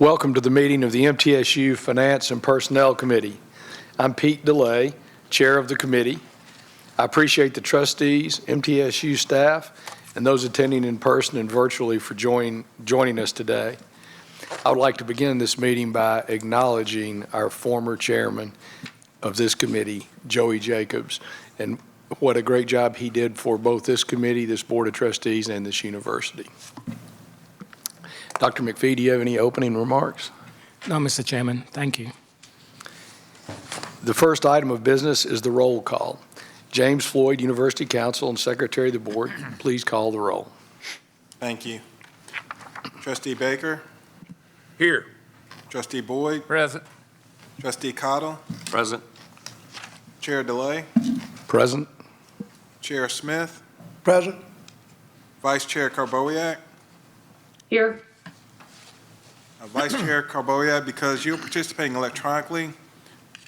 Welcome to the meeting of the MTSU Finance and Personnel Committee. I'm Pete DeLay, Chair of the committee. I appreciate the trustees, MTSU staff, and those attending in person and virtually for joining us today. I would like to begin this meeting by acknowledging our former chairman of this committee, Joey Jacobs, and what a great job he did for both this committee, this Board of Trustees, and this university. Dr. McPhee, do you have any opening remarks? No, Mr. Chairman. Thank you. The first item of business is the roll call. James Floyd, University Counsel and Secretary of the Board, please call the roll. Thank you. Trustee Baker? Here. Trustee Boyd? Present. Trustee Cottle? Present. Chair DeLay? Present. Chair Smith? Present. Vice Chair Carbowiak? Here. Vice Chair Carbowiak, because you're participating electronically,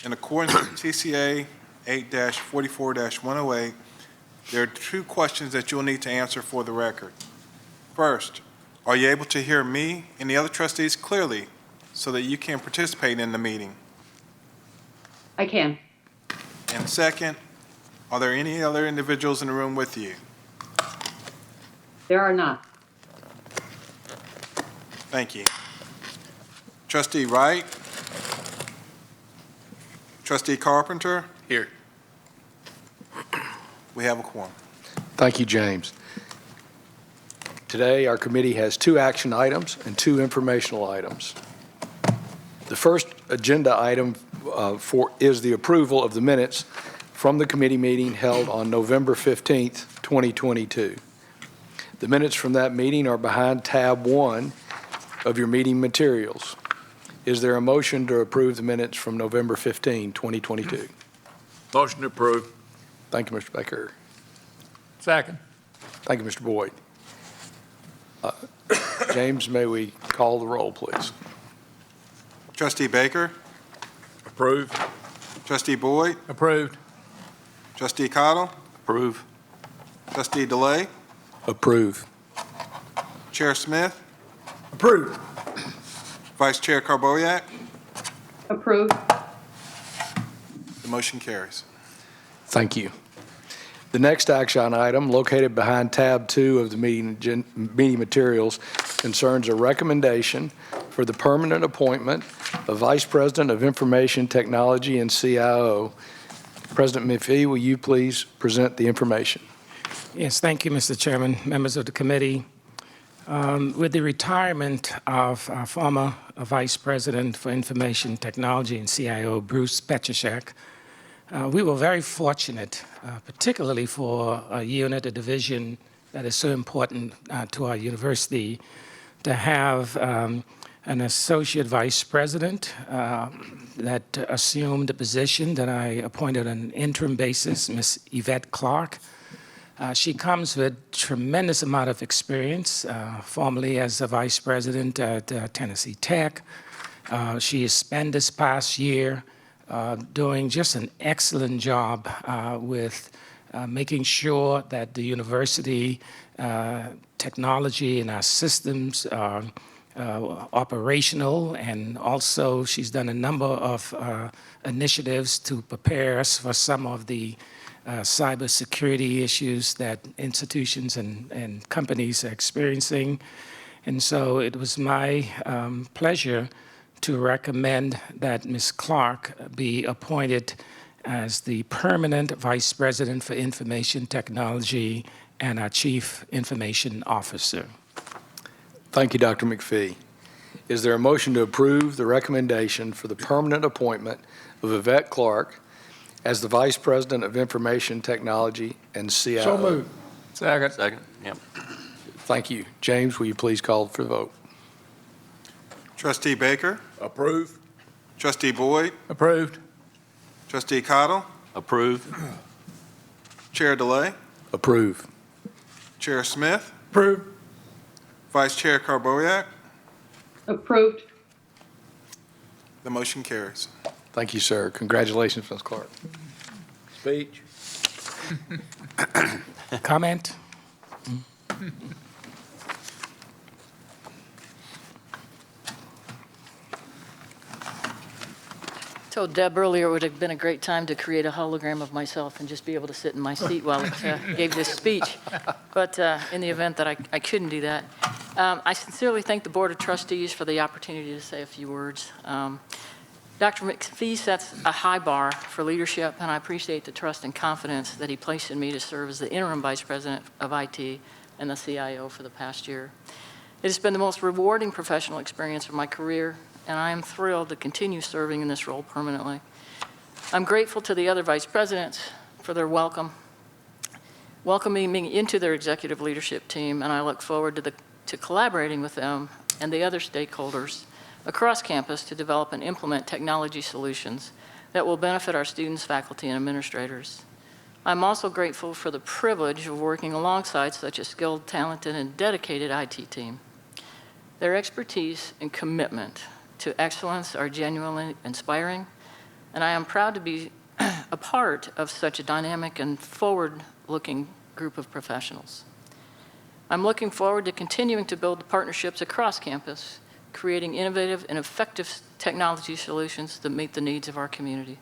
in accordance with TCA 8-44-108, there are two questions that you'll need to answer for the record. First, are you able to hear me and the other trustees clearly so that you can participate in the meeting? I can. And second, are there any other individuals in the room with you? There are not. Thank you. Trustee Wright? Trustee Carpenter? Here. We have a quorum. Thank you, James. Today, our committee has two action items and two informational items. The first agenda item is the approval of the minutes from the committee meeting held on November 15th, 2022. The minutes from that meeting are behind tab 1 of your meeting materials. Is there a motion to approve the minutes from November 15, 2022? Motion to approve. Thank you, Mr. Baker. Second. Thank you, Mr. Boyd. James, may we call the roll, please? Trustee Baker? Approved. Trustee Boyd? Approved. Trustee Cottle? Approve. Trustee DeLay? Approve. Chair Smith? Approved. Vice Chair Carbowiak? Approved. The motion carries. Thank you. The next action item, located behind tab 2 of the meeting materials, concerns a recommendation for the permanent appointment of Vice President of Information Technology and CIO. President McPhee, will you please present the information? Yes, thank you, Mr. Chairman, members of the committee. With the retirement of our former Vice President for Information Technology and CIO, Bruce Petrashek, we were very fortunate, particularly for a unit, a division that is so important to our university, to have an associate vice president that assumed the position that I appointed on an interim basis, Ms. Yvette Clark. She comes with tremendous amount of experience, formerly as a vice president at Tennessee Tech. She has spent this past year doing just an excellent job with making sure that the university technology and our systems are operational, and also she's done a number of initiatives to prepare us for some of the cybersecurity issues that institutions and companies are experiencing. And so it was my pleasure to recommend that Ms. Clark be appointed as the permanent Vice President for Information Technology and our Chief Information Officer. Thank you, Dr. McPhee. Is there a motion to approve the recommendation for the permanent appointment of Yvette Clark as the Vice President of Information Technology and CIO? So moved. Second. Second. Yep. Thank you. James, will you please call for the vote? Trustee Baker? Approved. Trustee Boyd? Approved. Trustee Cottle? Approved. Chair DeLay? Approve. Chair Smith? Approved. Vice Chair Carbowiak? Approved. The motion carries. Thank you, sir. Congratulations, Ms. Clark. Speech. Comment? told Deb earlier it would have been a great time to create a hologram of myself and just be able to sit in my seat while it gave this speech. But in the event that I couldn't do that, I sincerely thank the Board of Trustees for the opportunity to say a few words. Dr. McPhee sets a high bar for leadership, and I appreciate the trust and confidence that he placed in me to serve as the interim Vice President of IT and the CIO for the past year. It has been the most rewarding professional experience of my career, and I am thrilled to continue serving in this role permanently. I'm grateful to the other vice presidents for their welcoming me into their executive leadership team, and I look forward to collaborating with them and the other stakeholders across campus to develop and implement technology solutions that will benefit our students, faculty, and administrators. I'm also grateful for the privilege of working alongside such a skilled, talented, and dedicated IT team. Their expertise and commitment to excellence are genuinely inspiring, and I am proud to be a part of such a dynamic and forward-looking group of professionals. I'm looking forward to continuing to build partnerships across campus, creating innovative and effective technology solutions that meet the needs of our community.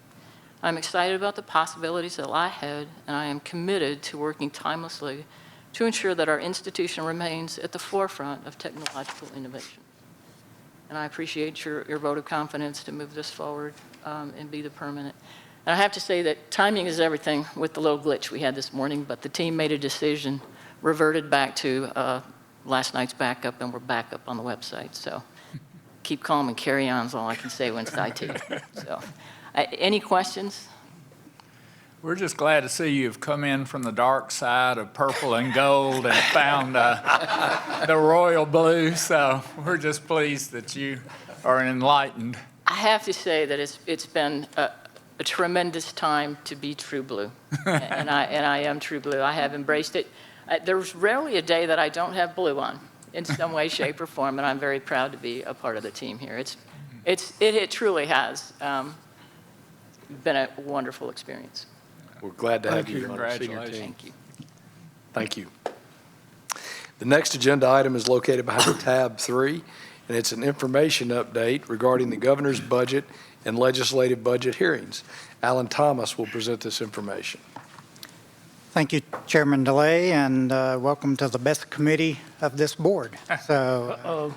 I'm excited about the possibilities that lie ahead, and I am committed to working tirelessly to ensure that our institution remains at the forefront of technological innovation. And I appreciate your vote of confidence to move this forward and be the permanent. And I have to say that timing is everything with the little glitch we had this morning, but the team made a decision, reverted back to last night's backup, and we're back up on the website. So keep calm and carry on is all I can say when it's IT. So, any questions? We're just glad to see you've come in from the dark side of purple and gold and found the royal blue. So we're just pleased that you are enlightened. I have to say that it's been a tremendous time to be true blue, and I am true blue. I have embraced it. There's rarely a day that I don't have blue on in some way, shape, or form, and I'm very proud to be a part of the team here. It truly has been a wonderful experience. We're glad to have you on our senior Congratulations. team. Thank you. Thank you. The next agenda item is located behind tab 3, and it's an information update regarding the governor's budget and legislative budget hearings. Alan Thomas will present this information. Thank you, Chairman DeLay, and welcome to the best committee of this board. So,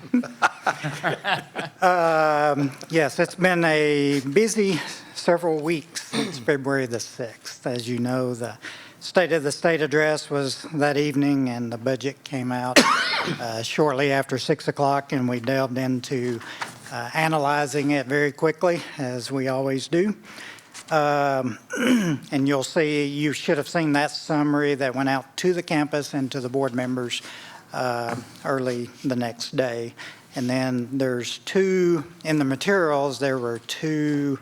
yes, it's been a busy several weeks since February the 6th. As you know, the State of the State address was that evening, and the budget came out shortly after 6 o'clock, and we delved into analyzing it very quickly, as we always do. And you should have seen that summary that went out to the campus and to the board members early the next day. And then there's in the materials, there were two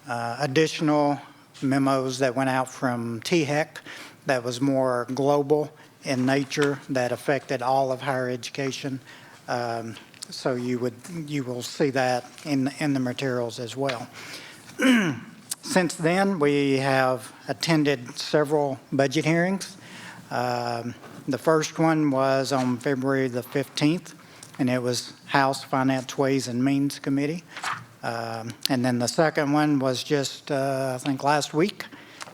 additional memos that went out from THEC that was more global in nature, that affected all of higher education. So you will see that in the materials as well. Since then, we have attended several budget hearings. The first one was on February the 15th, and it was House Finance, Ways, and Means Committee. And then the second one was just, I think, last week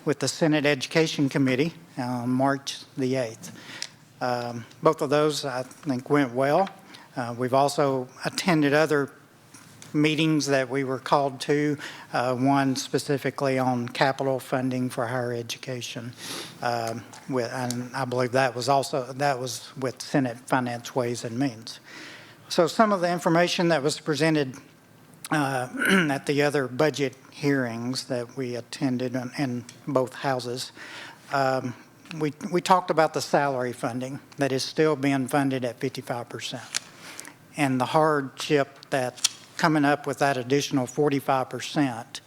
with the Senate Education Committee on March the 8th. Both of those, I think, went well. We've also attended other meetings that we were called to, one specifically on capital funding for higher education. And I believe that was with Senate Finance, Ways, and Means. So some of the information that was presented at the other budget hearings that we attended in both houses, we talked about the salary funding that is still being funded at 55%, and the hardship that coming up with that additional 45%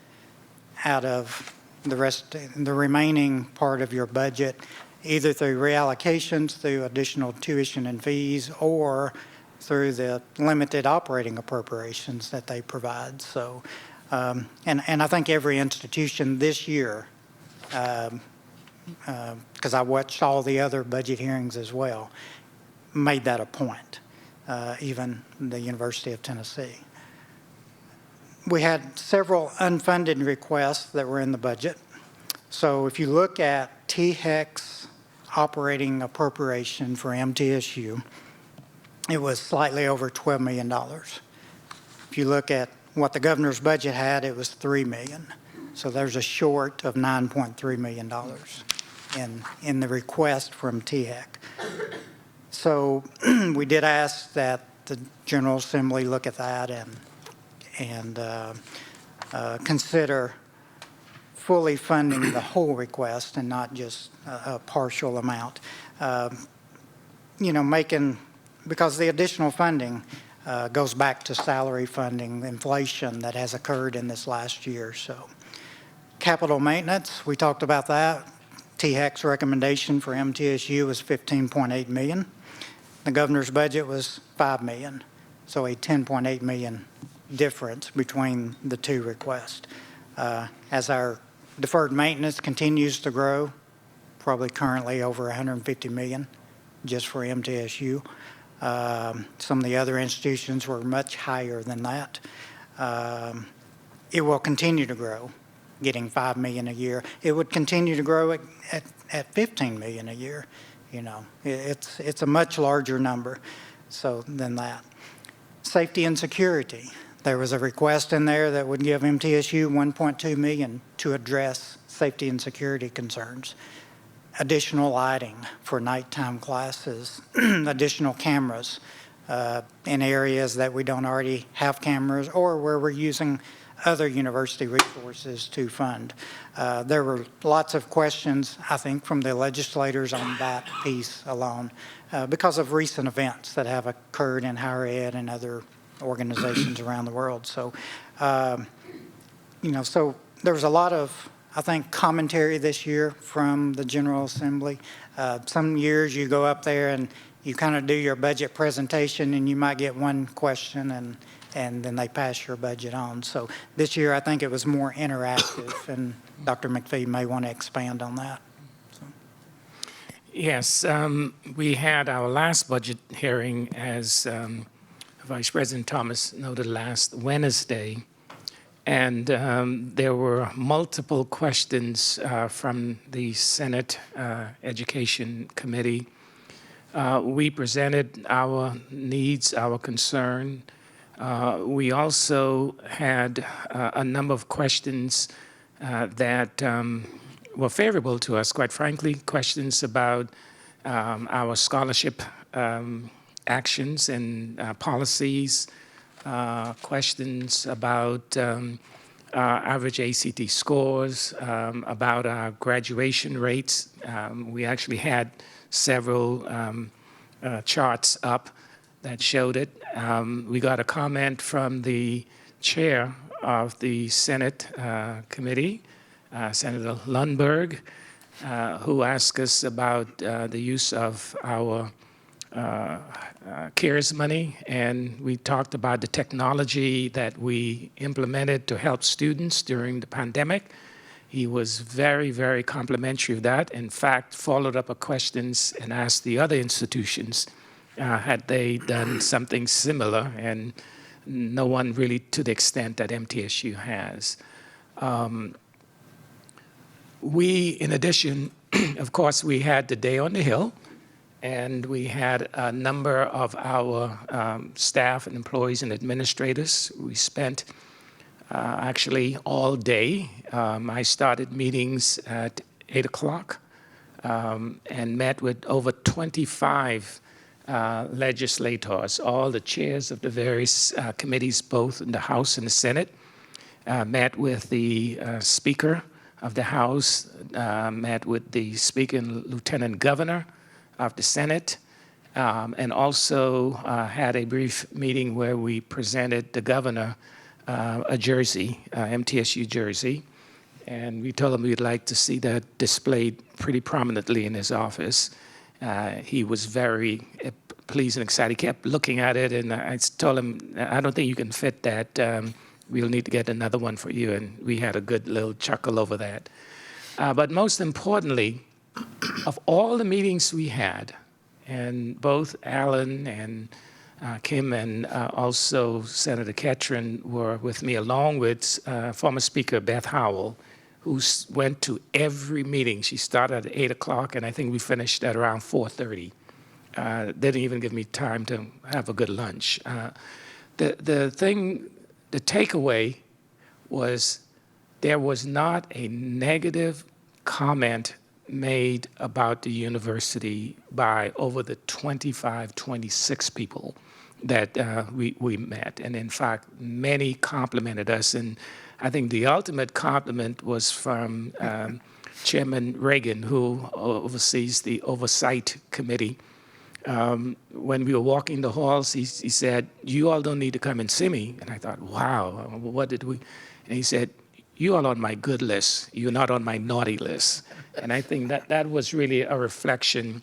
out of the remaining part of your budget, either through reallocations, through additional tuition and fees, or through the limited operating appropriations that they provide. So, and I think every institution this year, because I watched all the other budget hearings as well, made that a point, even the University of Tennessee. we had several unfunded requests that were in the budget. So if you look at THEC's operating appropriation for MTSU, it was slightly over $12 million. If you look at what the governor's budget had, it was $3 million. So there's a short of $9.3 million in the request from THEC. So we did ask that the General Assembly look at that and consider fully funding the whole request and not just a partial amount. Because the additional funding goes back to salary funding, inflation that has occurred in this last year. So capital maintenance, we talked about that. THEC's recommendation for MTSU was $15.8 million. The governor's budget was $5 million, so a $10.8 million difference between the two requests. As our deferred maintenance continues to grow, probably currently over $150 million just for MTSU. Some of the other institutions were much higher than that. It will continue to grow, getting $5 million a year. It would continue to grow at $15 million a year. It's a much larger number than that. Safety and security. There was a request in there that would give MTSU $1.2 million to address safety and security concerns. Additional lighting for nighttime classes, additional cameras in areas that we don't already have cameras or where we're using other university resources to fund. There were lots of questions, I think, from the legislators on that piece alone because of recent events that have occurred in higher ed and other organizations around the world. So, so there was a lot of, I think, commentary this year from the General Assembly. Some years you go up there and you kind of do your budget presentation and you might get one question and then they pass your budget on. So this year I think it was more interactive, and Dr. McPhee may want to expand on that. Yes, we had our last budget hearing, as Vice President Thomas noted, last Wednesday. And there were multiple questions from the Senate Education Committee. We presented our needs, our concern. We also had a number of questions that were favorable to us, quite frankly, questions about our scholarship actions and policies, questions about average ACT scores, about our graduation rates. We actually had several charts up that showed it. We got a comment from the chair of the Senate committee, Senator Lundberg, who asked us about the use of our CARES money, and we talked about the technology that we implemented to help students during the pandemic. He was very, very complimentary of that. In fact, followed up with questions and asked the other institutions had they done something similar, and no one really to the extent that MTSU has. In addition, of course, we had the Day on the Hill, and we had a number of our staff and employees and administrators. We spent actually all day. I started meetings at 8 o'clock and met with over 25 legislators, all the chairs of the various committees, both in the House and the Senate. Met with the Speaker of the House, met with the Speaker and Lieutenant Governor of the Senate, and also had a brief meeting where we presented the governor a jersey, MTSU jersey, and we told him we'd like to see that displayed pretty prominently in his office. He was very pleased and excited. He kept looking at it, and I told him, I don't think you can fit that. We'll need to get another one for you, and we had a good little chuckle over that. But most importantly, of all the meetings we had, and both Alan and Kim and also Senator Ketron were with me, along with former Speaker Beth Howell, who went to every meeting. She started at 8 o'clock, and I think we finished at around 4:30. They didn't even give me time to have a good lunch. The takeaway was there was not a negative comment made about the university by over the 25, 26 people that we met. And in fact, many complimented us. And I think the ultimate compliment was from Chairman Reagan, who oversees the Oversight Committee. When we were walking the halls, he said, "You all don't need to come and see me." And I thought, wow, what did we? And he said, "You are on my good list. You're not on my naughty list." And I think that was really a reflection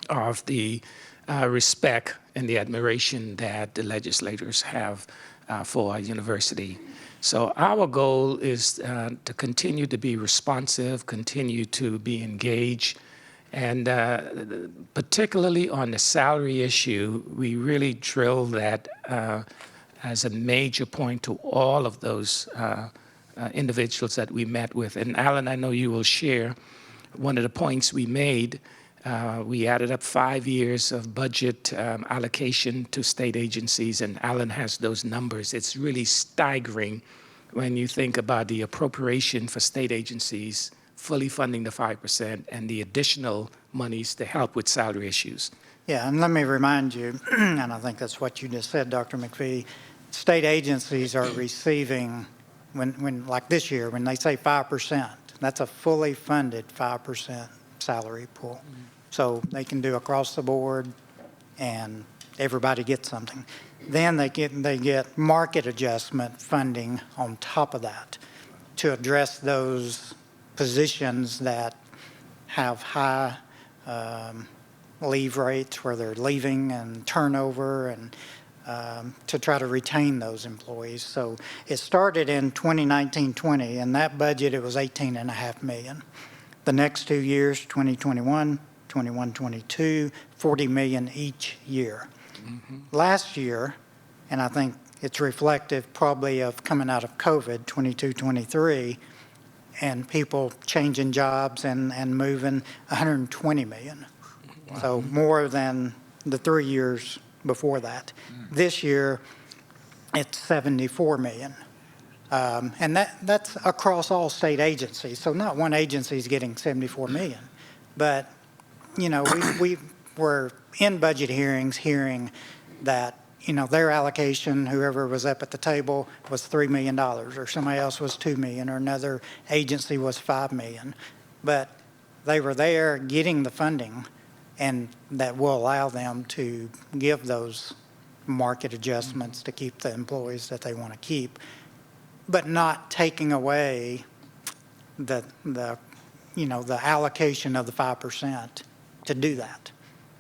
of the respect and the admiration that the legislators have for our university. So our goal is to continue to be responsive, continue to be engaged, and particularly on the salary issue, we really drill that as a major point to all of those individuals that we met with. And Alan, I know you will share one of the points we made. We added up 5 years of budget allocation to state agencies, and Alan has those numbers. It's really staggering when you think about the appropriation for state agencies fully funding the 5% and the additional monies to help with salary issues. Yeah, and let me remind you, and I think that's what you just said, Dr. McPhee, state agencies are receiving, when like this year, when they say 5%, that's a fully funded 5% salary pool. So they can do across the board and everybody gets something. Then they get market adjustment funding on top of that to address those positions that have high leave rates where they're leaving and turnover, and to try to retain those employees. So it started in 2019-20, and that budget, it was $18.5 million. The next 2 years, 2021, 21-22, $40 million each year. Last year, and I think it's reflective probably of coming out of COVID, 22-23, and people changing jobs and moving, $120 million. Wow. So more than the 3 years before that. This year, it's $74 million. And that's across all state agencies. So not one agency is getting $74 million. But, you know, we were in budget hearings hearing that, you know, their allocation, whoever was up at the table, was $3 million, or somebody else was $2 million, or another agency was $5 million. But they were there getting the funding, and that will allow them to give those market adjustments to keep the employees that they want to keep, but not taking away the allocation of the 5% to do that.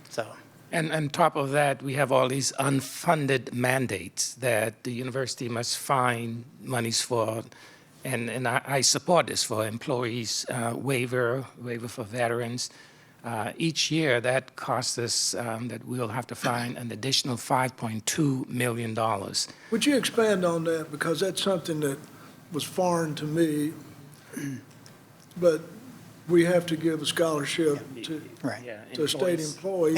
So. And on top of that, we have all these unfunded mandates that the university must find monies for. And I support this for employees, waiver for veterans. Each year, that costs us that we'll have to find an additional $5.2 million. Would you expand on that? Because that's something that was foreign to me, but we have to give a scholarship to a state employee.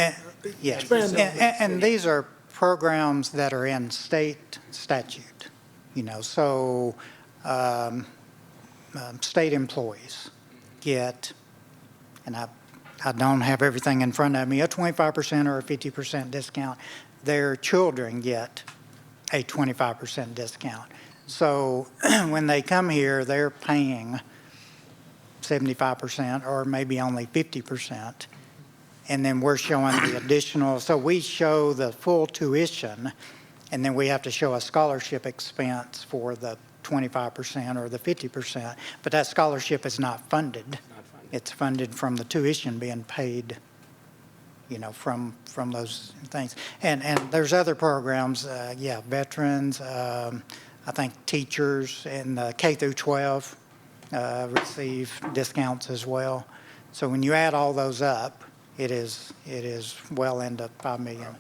Yes, Expand on that. and these are programs that are in state statute, you know, so state employees get, and I don't have everything in front of me, a 25% or a 50% discount. Their children get a 25% discount. So when they come here, they're paying 75% or maybe only 50%. And then we're showing the additional, so we show the full tuition, and then we have to show a scholarship expense for the 25% or the 50%, but that scholarship is not funded. It's funded from the tuition being paid, you know, from those things. And there's other programs, veterans, I think teachers in the K through 12 receive discounts as well. So when you add all those up, it is well into $5 million.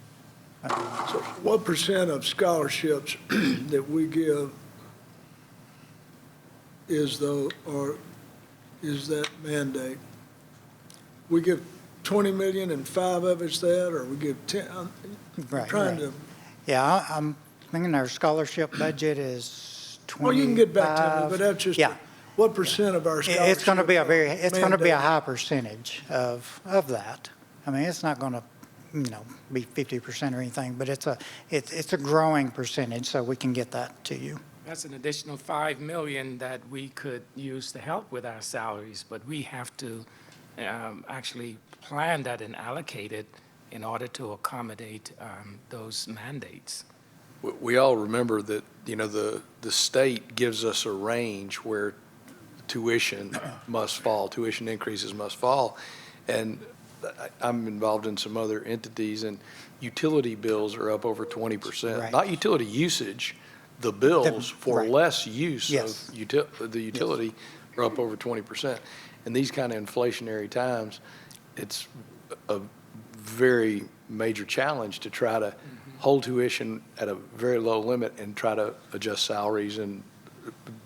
So what percent of scholarships that we give is that mandate? We give 20 million and 5 of it's that, or we give 10? I'm Right, trying right. to, Yeah, I'm thinking our scholarship budget is 25. well, you can get back to me, but that's just, Yeah. what percent of our scholarship? It's going to be it's going to be a mandate? high percentage of that. I mean, it's not going to, be 50% or anything, but it's a growing percentage, so we can get that to you. That's an additional $5 million that we could use to help with our salaries, but we have to actually plan that and allocate it in order to accommodate those mandates. We all remember that, the state gives us a range where tuition must fall, tuition increases must fall. And I'm involved in some other entities, and utility bills are up over 20%. Right. Not utility usage, the bills for right. less use Yes. of the utility are up over 20%. In these kind of inflationary times, it's a very major challenge to try to hold tuition at a very low limit and try to adjust salaries and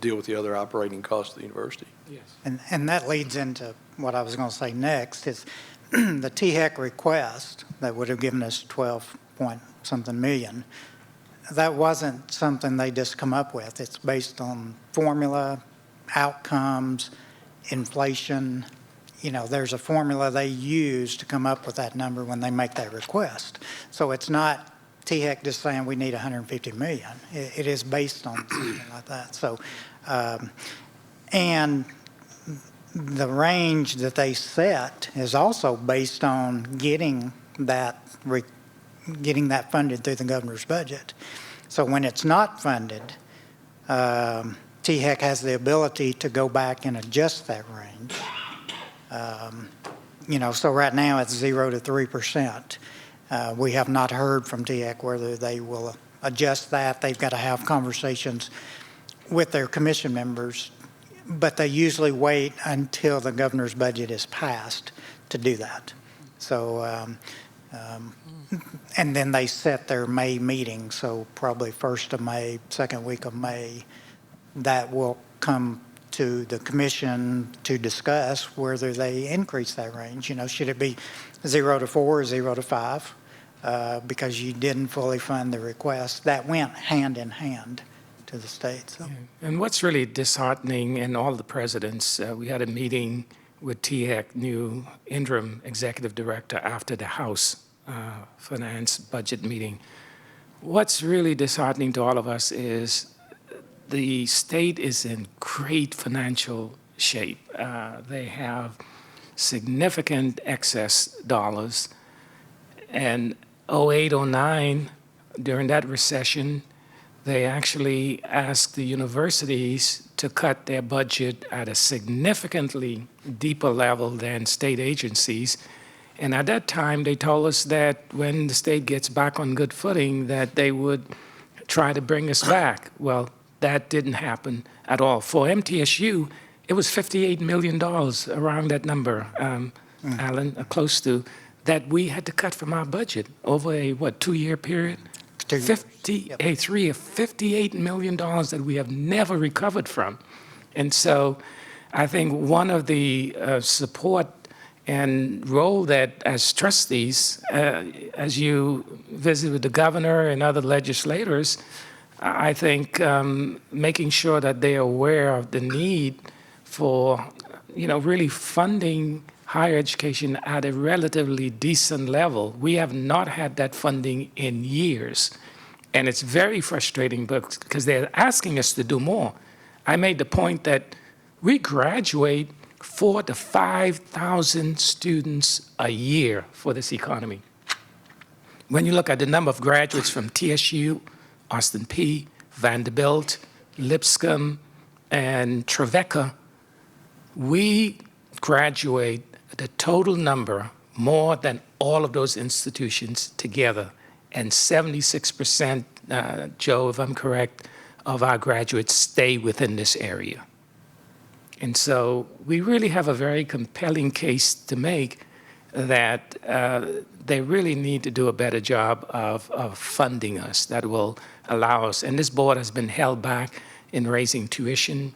deal with the other operating costs of the university. Yes. And that leads into what I was going to say next, is the THEC request that would have given us 12-point-something million. That wasn't something they just come up with. It's based on formula, outcomes, inflation. There's a formula they use to come up with that number when they make that request. So it's not THEC just saying we need 150 million. It is based on something like that. So, and the range that they set is also based on getting that funded through the governor's budget. So when it's not funded, THEC has the ability to go back and adjust that range. So right now it's 0 to 3%. We have not heard from THEC whether they will adjust that. They've got to have conversations with their commission members, but they usually wait until the governor's budget is passed to do that. So, and then they set their May meeting, so probably 1st of May, second week of May, that will come to the commission to discuss whether they increase that range. Should it be 0 to 4 or 0 to 5? Because you didn't fully fund the request. That went hand in hand to the state. So. And what's really disheartening, and all the presidents, we had a meeting with THEC, new interim executive director, after the House Finance budget meeting. What's really disheartening to all of us is the state is in great financial shape. They have significant excess dollars. And 08, 09, during that recession, they actually asked the universities to cut their budget at a significantly deeper level than state agencies. And at that time, they told us that when the state gets back on good footing, that they would try to bring us back. Well, that didn't happen at all. For MTSU, it was $58 million, around that number, Alan, close to, that we had to cut from our budget over a, 2-year period? 2 years. $58 million that we have never recovered from. And so I think one of the support and role that as trustees, as you visit with the governor and other legislators, I think making sure that they are aware of the need for, really funding higher education at a relatively decent level. We have not had that funding in years. And it's very frustrating because they're asking us to do more. I made the point that we graduate 4,000 to 5,000 students a year for this economy. When you look at the number of graduates from TSU, Austin Peay, Vanderbilt, Lipscomb, and Trevecca, we graduate the total number more than all of those institutions together. And 76%, Joe, if I'm correct, of our graduates stay within this area. And so we really have a very compelling case to make that they really need to do a better job of funding us that will allow us, and this board has been held back in raising tuition,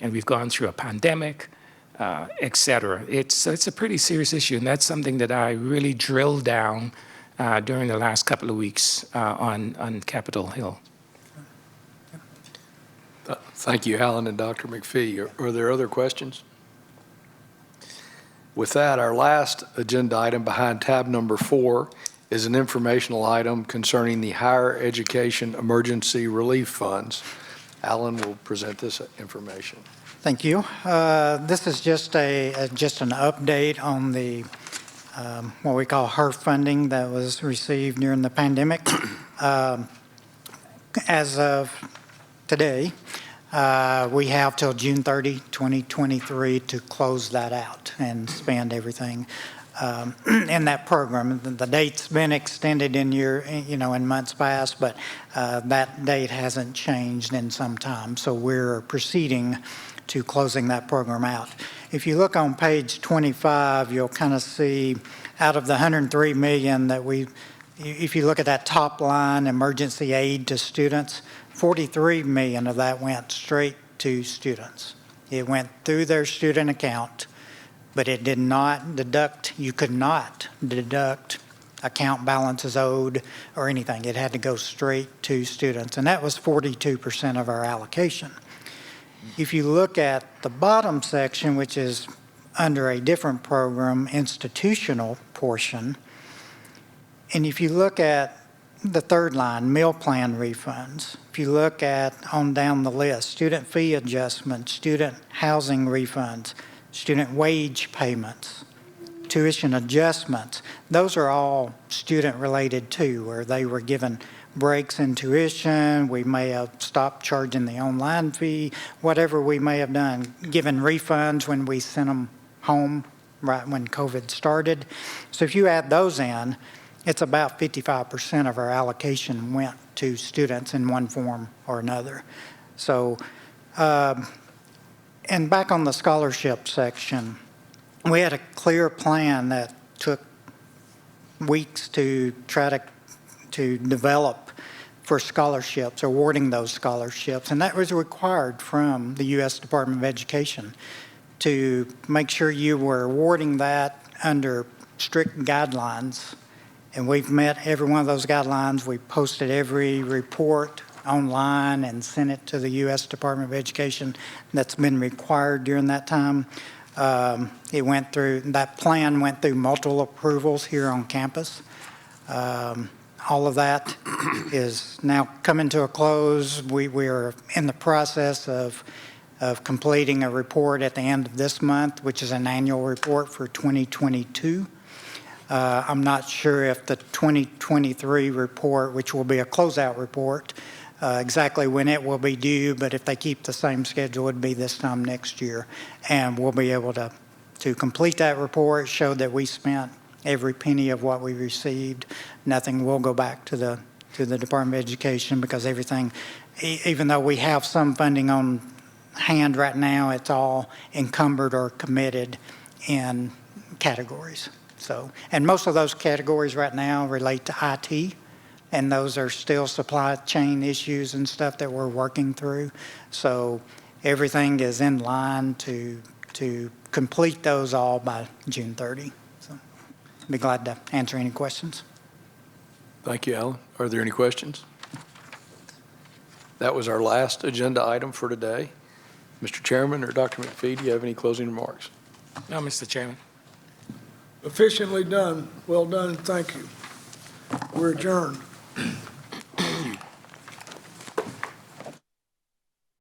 and we've gone through a pandemic, et cetera. It's a pretty serious issue, and that's something that I really drilled down during the last couple of weeks on Capitol Hill. Thank you, Alan and Dr. McPhee. Are there other questions? With that, our last agenda item behind tab number 4 is an informational item concerning the Higher Education Emergency Relief Funds. Alan will present this information. Thank you. This is just an update on the what we call HERF funding that was received during the pandemic. As of today, we have till June 30, 2023 to close that out and spend everything in that program. The date's been extended in months past, but that date hasn't changed in some time. So we're proceeding to closing that program out. If you look on page 25, you'll kind of see out of the $103 million that if you look at that top line, emergency aid to students, $43 million of that went straight to students. It went through their student account, but it did not deduct, you could not deduct account balances owed or anything. It had to go straight to students, and that was 42% of our allocation. If you look at the bottom section, which is under a different program, institutional portion, and if you look at the third line, meal plan refunds, if you look at on down the list, student fee adjustments, student housing refunds, student wage payments, tuition adjustments, those are all student-related too, where they were given breaks in tuition, we may have stopped charging the online fee, whatever we may have done, given refunds when we sent them home right when COVID started. So if you add those in, it's about 55% of our allocation went to students in one form or another. So, and back on the scholarship section, we had a clear plan that took weeks to try to develop for scholarships, awarding those scholarships, and that was required from the U.S. Department of Education to make sure you were awarding that under strict guidelines. And we've met every one of those guidelines. We posted every report online and sent it to the U.S. Department of Education that's been required during that time. That plan went through multiple approvals here on campus. All of that is now coming to a close. We're in the process of completing a report at the end of this month, which is an annual report for 2022. I'm not sure if the 2023 report, which will be a closeout report, exactly when it will be due, but if they keep the same schedule, it would be this time next year. And we'll be able to complete that report, show that we spent every penny of what we received. Nothing will go back to the Department of Education because everything, even though we have some funding on hand right now, it's all encumbered or committed in categories. So, and most of those categories right now relate to IT, and those are still supply chain issues and stuff that we're working through. So everything is in line to complete those all by June 30. So I'd be glad to answer any questions. Thank you, Alan. Are there any questions? That was our last agenda item for today. Mr. Chairman or Dr. McPhee, do you have any closing remarks? No, Mr. Chairman. Efficiently done. Well done. Thank you. We're adjourned.